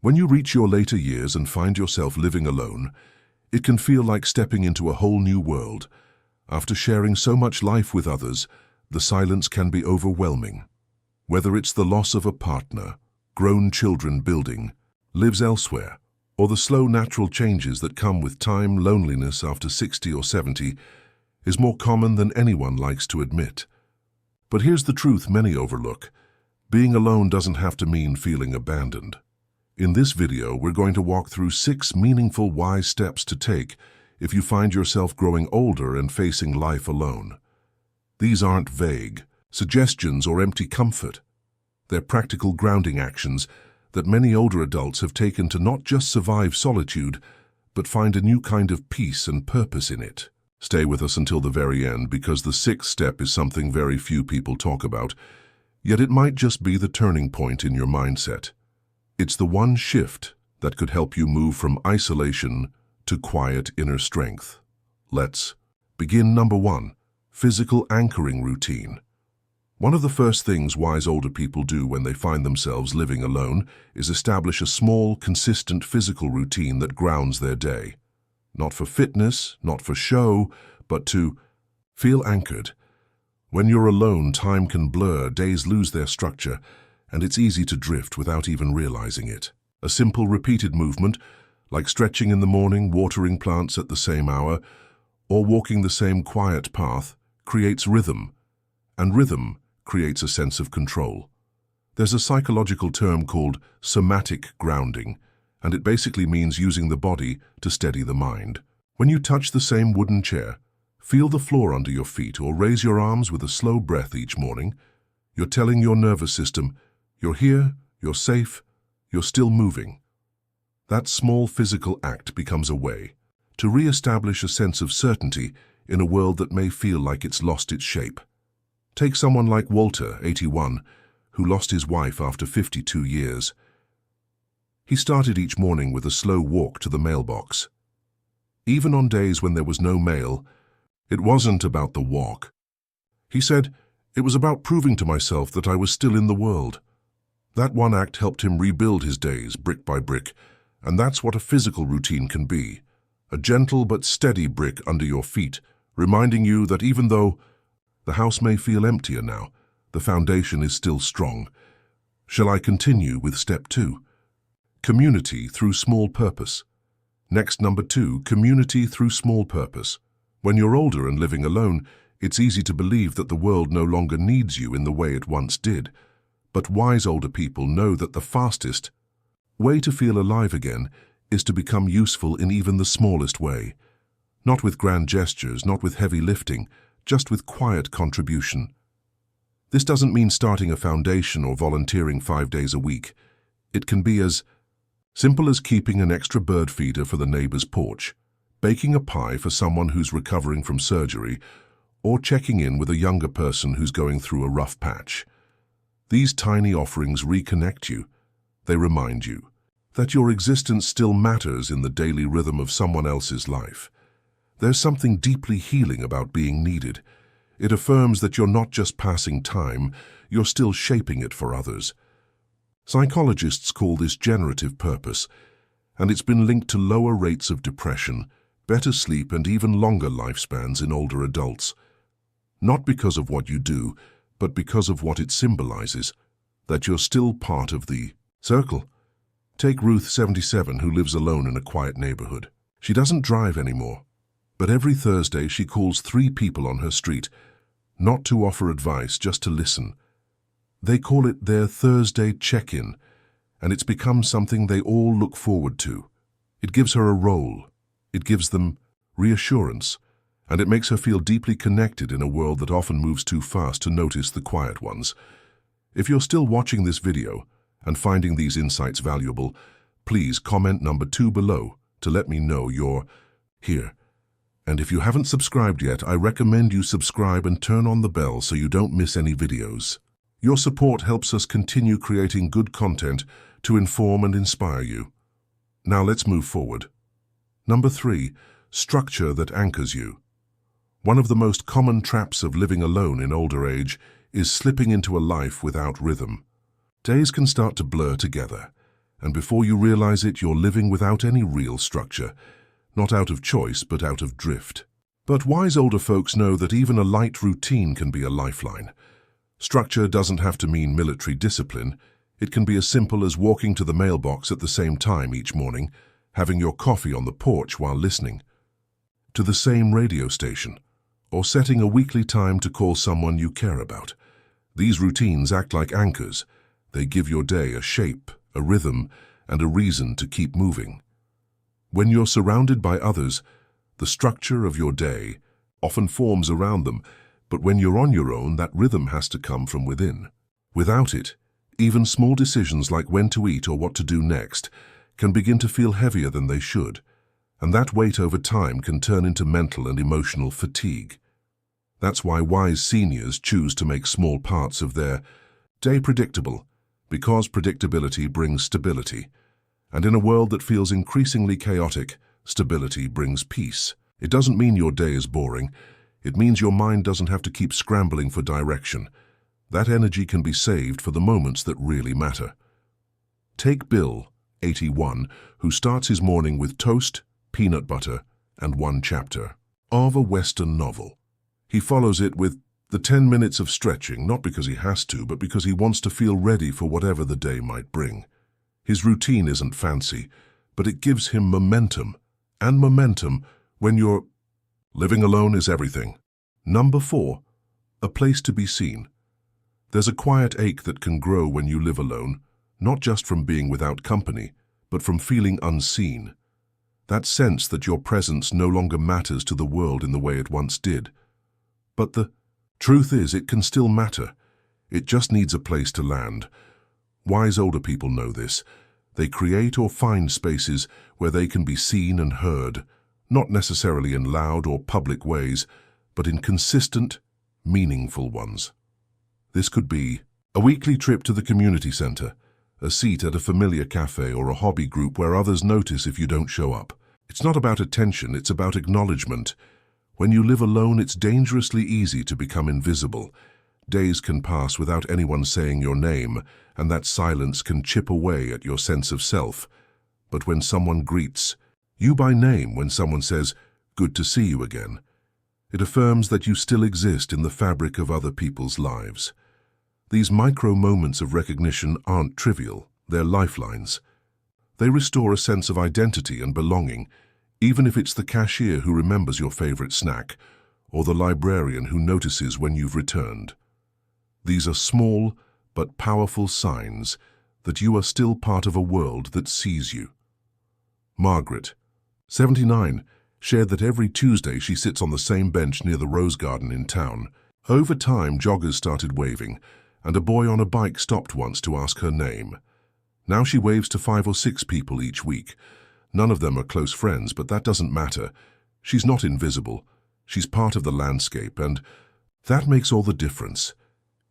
When you reach your later years and find yourself living alone, it can feel like stepping into a whole new world. After sharing so much life with others, the silence can be overwhelming. Whether it's the loss of a partner, grown children building, lives elsewhere, or the slow natural changes that come with time, loneliness after 60 or 70 is more common than anyone likes to admit. But here's the truth many overlook. Being alone doesn't have to mean feeling abandoned. In this video, we're going to walk through 6 meaningful, wise steps to take if you find yourself growing older and facing life alone. These aren't vague suggestions or empty comfort. They're practical grounding actions that many older adults have taken to not just survive solitude, but find a new kind of peace and purpose in it. Stay with us until the very end, because the 6th step is something very few people talk about, yet it might just be the turning point in your mindset. It's the one shift that could help you move from isolation to quiet inner strength. Let's begin. Number 1, physical anchoring routine. One of the first things wise older people do when they find themselves living alone is establish a small, consistent physical routine that grounds their day. Not for fitness, not for show, but to feel anchored. When you're alone, time can blur, days lose their structure, and it's easy to drift without even realizing it. A simple repeated movement, like stretching in the morning, watering plants at the same hour, or walking the same quiet path, creates rhythm, and rhythm creates a sense of control. There's a psychological term called somatic grounding, and it basically means using the body to steady the mind. When you touch the same wooden chair, feel the floor under your feet, or raise your arms with a slow breath each morning, you're telling your nervous system, you're here, you're safe, you're still moving. That small physical act becomes a way to re-establish a sense of certainty in a world that may feel like it's lost its shape. Take someone like Walter, 81, who lost his wife after 52 years. He started each morning with a slow walk to the mailbox. Even on days when there was no mail, it wasn't about the walk. He said, "It was about proving to myself that I was still in the world." That one act helped him rebuild his days brick by brick, and that's what a physical routine can be. A gentle but steady brick under your feet, reminding you that even though the house may feel emptier now, the foundation is still strong. Shall I continue with step 2? Community through small purpose. Next, number 2, community through small purpose. When you're older and living alone, it's easy to believe that the world no longer needs you in the way it once did. But wise older people know that the fastest way to feel alive again is to become useful in even the smallest way. Not with grand gestures, not with heavy lifting, just with quiet contribution. This doesn't mean starting a foundation or volunteering 5 days a week. It can be as simple as keeping an extra bird feeder for the neighbor's porch, baking a pie for someone who's recovering from surgery, or checking in with a younger person who's going through a rough patch. These tiny offerings reconnect you. They remind you that your existence still matters in the daily rhythm of someone else's life. There's something deeply healing about being needed. It affirms that you're not just passing time, you're still shaping it for others. Psychologists call this generative purpose, and it's been linked to lower rates of depression, better sleep, and even longer lifespans in older adults. Not because of what you do, but because of what it symbolizes, that you're still part of the circle. Take Ruth, 77, who lives alone in a quiet neighborhood. She doesn't drive anymore, but every Thursday she calls 3 people on her street, not to offer advice, just to listen. They call it their Thursday check-in, and it's become something they all look forward to. It gives her a role, it gives them reassurance, and it makes her feel deeply connected in a world that often moves too fast to notice the quiet ones. If you're still watching this video and finding these insights valuable, please comment number 2 below to let me know you're here. And if you haven't subscribed yet, I recommend you subscribe and turn on the bell so you don't miss any videos. Your support helps us continue creating good content to inform and inspire you. Now let's move forward. Number 3, structure that anchors you. One of the most common traps of living alone in older age is slipping into a life without rhythm. Days can start to blur together, And before you realize it, you're living without any real structure, not out of choice, but out of drift. But wise older folks know that even a light routine can be a lifeline. Structure doesn't have to mean military discipline. It can be as simple as walking to the mailbox at the same time each morning, having your coffee on the porch while listening to the same radio station, or setting a weekly time to call someone you care about. These routines act like anchors. They give your day a shape, a rhythm, and a reason to keep moving. When you're surrounded by others, the structure of your day often forms around them, but when you're on your own, that rhythm has to come from within. Without it, even small decisions like when to eat or what to do next can begin to feel heavier than they should, and that weight over time can turn into mental and emotional fatigue. That's why wise seniors choose to make small parts of their day predictable, because predictability brings stability. And in a world that feels increasingly chaotic, stability brings peace. It doesn't mean your day is boring. It means your mind doesn't have to keep scrambling for direction. That energy can be saved for the moments that really matter. Take Bill, 81, who starts his morning with toast, peanut butter, and one chapter of a Western novel. He follows it with the 10 minutes of stretching, not because he has to, but because he wants to feel ready for whatever the day might bring. His routine isn't fancy, but it gives him momentum. And momentum, when you're living alone, is everything. Number 4, a place to be seen. There's a quiet ache that can grow when you live alone, not just from being without company, but from feeling unseen. That sense that your presence no longer matters to the world in the way it once did. But the truth is, it can still matter. It just needs a place to land. Wise older people know this. They create or find spaces where they can be seen and heard, not necessarily in loud or public ways, but in consistent, meaningful ones. This could be a weekly trip to the community center, a seat at a familiar cafe, or a hobby group where others notice if you don't show up. It's not about attention, it's about acknowledgement. When you live alone, it's dangerously easy to become invisible. Days can pass without anyone saying your name, and that silence can chip away at your sense of self. But when someone greets you by name, when someone says, "Good to see you again," it affirms that you still exist in the fabric of other people's lives. These micro moments of recognition aren't trivial, they're lifelines. They restore a sense of identity and belonging, even if it's the cashier who remembers your favorite snack, or the librarian who notices when you've returned. These are small but powerful signs that you are still part of a world that sees you. Margaret, 79, shared that every Tuesday she sits on the same bench near the rose garden in town. Over time, joggers started waving, and a boy on a bike stopped once to ask her name. Now she waves to 5 or 6 people each week. None of them are close friends, but that doesn't matter. She's not invisible. She's part of the landscape, and that makes all the difference.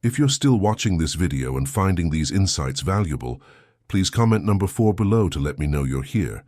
If you're still watching this video and finding these insights valuable, please comment number 4 below to let me know you're here.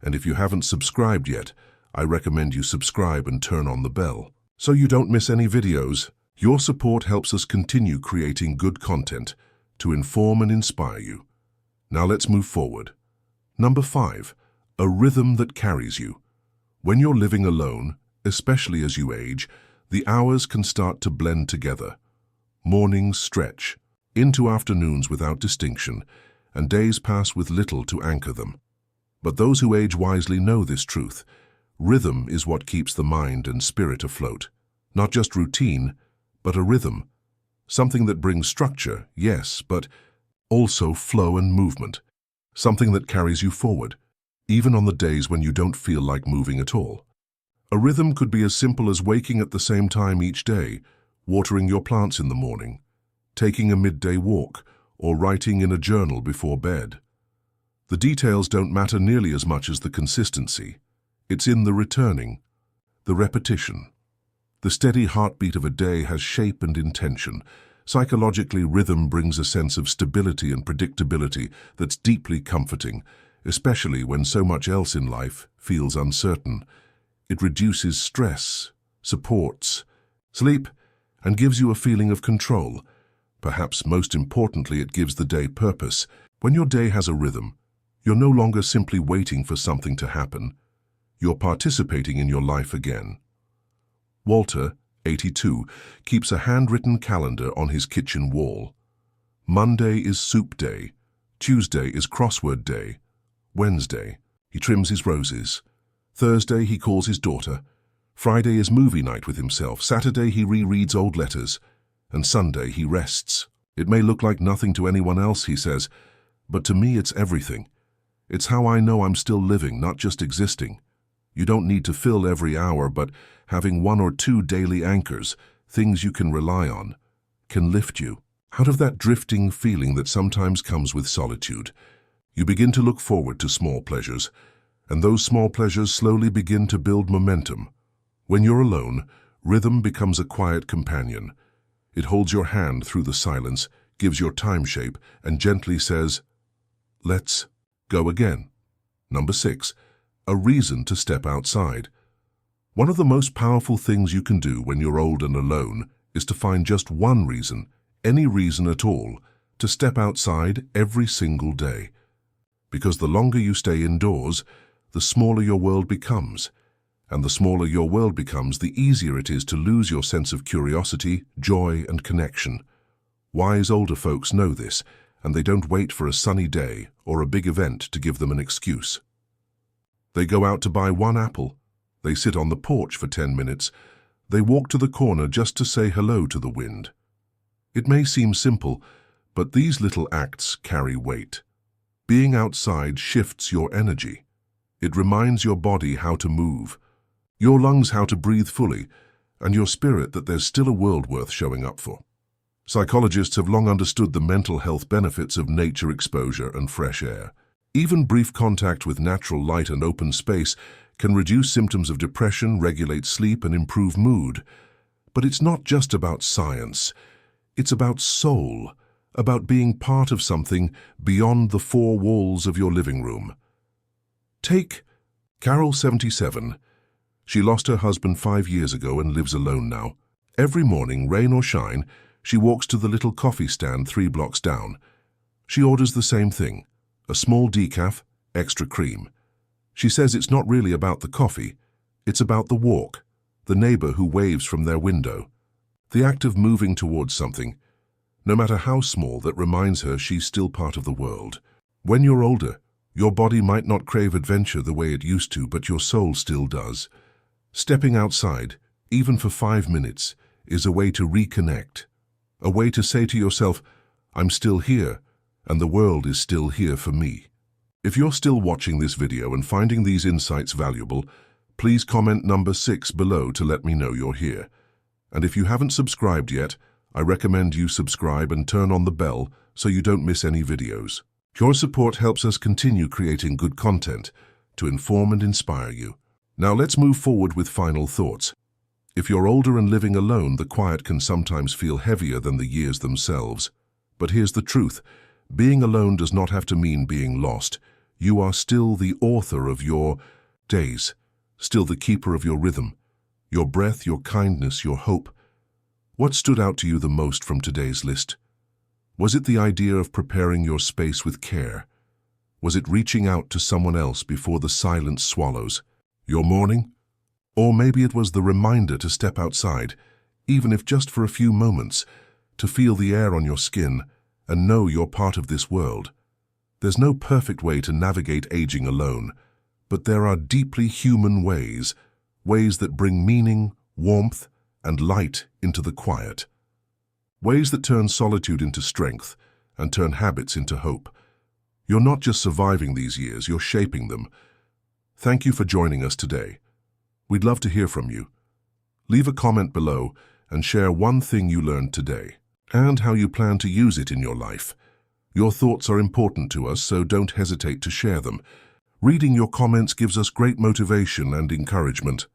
And if you haven't subscribed yet, I recommend you subscribe and turn on the bell so you don't miss any videos. Your support helps us continue creating good content to inform and inspire you. Now let's move forward. Number 5, a rhythm that carries you. When you're living alone, especially as you age, the hours can start to blend together. Mornings stretch into afternoons without distinction, and days pass with little to anchor them. But those who age wisely know this truth. Rhythm is what keeps the mind and spirit afloat. Not just routine, but a rhythm. Something that brings structure, yes, but also flow and movement. Something that carries you forward, even on the days when you don't feel like moving at all. A rhythm could be as simple as waking at the same time each day, watering your plants in the morning, taking a midday walk, or writing in a journal before bed. The details don't matter nearly as much as the consistency. It's in the returning, the repetition. The steady heartbeat of a day has shape and intention. Psychologically, rhythm brings a sense of stability and predictability that's deeply comforting, especially when so much else in life feels uncertain. It reduces stress, supports sleep, and gives you a feeling of control. Perhaps most importantly, it gives the day purpose. When your day has a rhythm, You're no longer simply waiting for something to happen. You're participating in your life again. Walter, 82, keeps a handwritten calendar on his kitchen wall. Monday is soup day. Tuesday is crossword day. Wednesday, he trims his roses. Thursday, he calls his daughter. Friday is movie night with himself. Saturday, he rereads old letters. And Sunday, he rests. It may look like nothing to anyone else, he says, but to me it's everything. It's how I know I'm still living, not just existing. You don't need to fill every hour, but having 1 or 2 daily anchors, things you can rely on, can lift you out of that drifting feeling that sometimes comes with solitude. You begin to look forward to small pleasures, and those small pleasures slowly begin to build momentum. When you're alone, rhythm becomes a quiet companion. It holds your hand through the silence, gives your time shape, and gently says, "Let's go again." Number 6, a reason to step outside. One of the most powerful things you can do when you're old and alone is to find just one reason, any reason at all, to step outside every single day. Because the longer you stay indoors, the smaller your world becomes. And the smaller your world becomes, the easier it is to lose your sense of curiosity, joy, and connection. Wise older folks know this, and they don't wait for a sunny day or a big event to give them an excuse. They go out to buy 1 apple. They sit on the porch for 10 minutes. They walk to the corner just to say hello to the wind. It may seem simple, but these little acts carry weight. Being outside shifts your energy. It reminds your body how to move, your lungs how to breathe fully, and your spirit that there's still a world worth showing up for. Psychologists have long understood the mental health benefits of nature exposure and fresh air. Even brief contact with natural light and open space can reduce symptoms of depression, regulate sleep, and improve mood. But it's not just about science. It's about soul, about being part of something beyond the 4 walls of your living room. Take Carol, 77. She lost her husband 5 years ago and lives alone now. Every morning, rain or shine, she walks to the little coffee stand 3 blocks down. She orders the same thing, a small decaf, extra cream. She says it's not really about the coffee, it's about the walk, the neighbor who waves from their window, the act of moving towards something, no matter how small, that reminds her she's still part of the world. When you're older, your body might not crave adventure the way it used to, but your soul still does. Stepping outside, even for 5 minutes, is a way to reconnect, a way to say to yourself, I'm still here, and the world is still here for me. If you're still watching this video and finding these insights valuable, please comment number 6 below to let me know you're here. And if you haven't subscribed yet, I recommend you subscribe and turn on the bell so you don't miss any videos. Your support helps us continue creating good content to inform and inspire you. Now let's move forward with final thoughts. If you're older and living alone, the quiet can sometimes feel heavier than the years themselves. But here's the truth. Being alone does not have to mean being lost. You are still the author of your days, still the keeper of your rhythm, your breath, your kindness, your hope. What stood out to you the most from today's list? Was it the idea of preparing your space with care? Was it reaching out to someone else before the silence swallows your morning? Or maybe it was the reminder to step outside, even if just for a few moments, to feel the air on your skin and know you're part of this world. There's no perfect way to navigate aging alone, but there are deeply human ways that bring meaning, warmth, and light into the quiet. Ways that turn solitude into strength and turn habits into hope. You're not just surviving these years, you're shaping them. Thank you for joining us today. We'd love to hear from you. Leave a comment below and share one thing you learned today and how you plan to use it in your life. Your thoughts are important to us, so don't hesitate to share them. Reading your comments gives us great motivation and encouragement.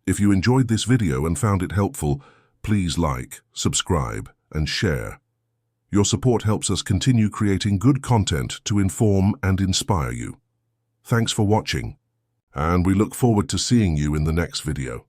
If you enjoyed this video and found it helpful, please like, subscribe, and share. Your support helps us continue creating good content to inform and inspire you. Thanks for watching, and we look forward to seeing you in the next video.